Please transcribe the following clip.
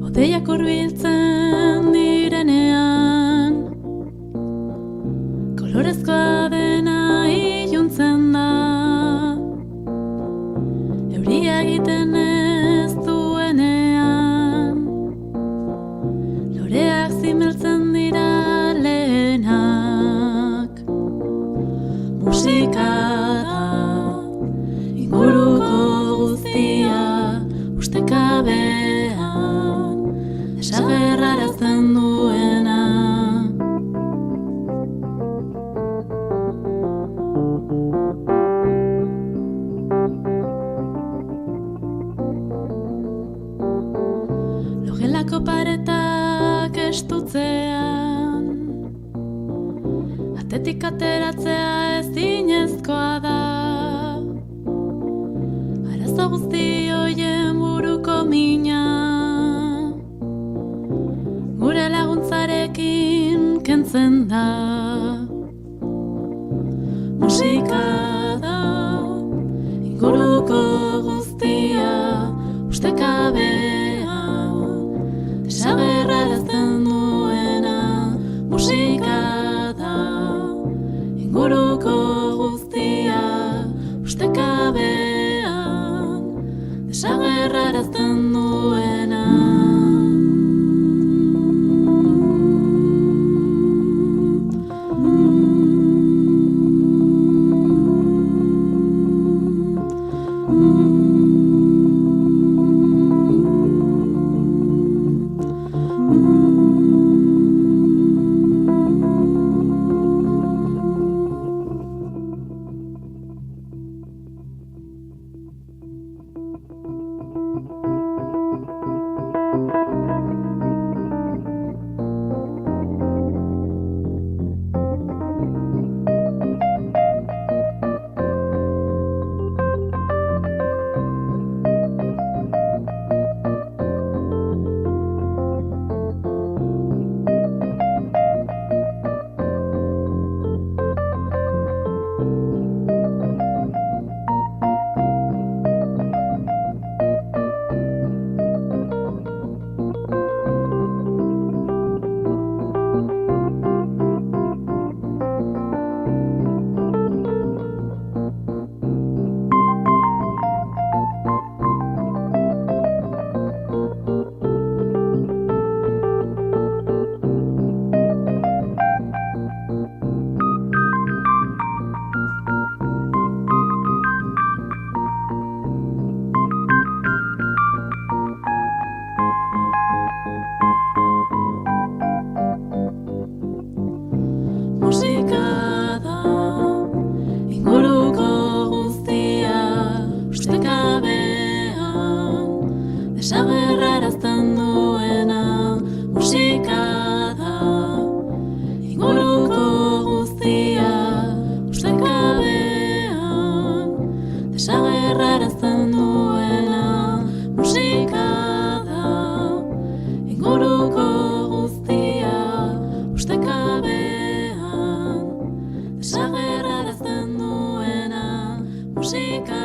Hodeiak hurbiltzen direnean, kolorezkoa dena iluntzen da. Euria egiten ez duenean, loreak zimeltzen dira lehenak. Musika da, inguruko guztia, ustekabean, desagerrarazten duena. Logelako paretak estutzean, atetik ateratzea ezinezkoa da. Arazo guzti hoien buruko mina, gure laguntzarekin kentzen da. Musika da, inguruko guztia, ustekabean, desagerrarazten duena. Musika da, inguruko guztia, ustekabean, desagerrarazten duena. Musika da, inguruko guztia, ustekabean, desagerrarazten duena. Musika da, inguruko guztia, ustekabean, desagerrarazten duena. Musika da, inguruko guztia, ustekabean, desagerrarazten duena. Musika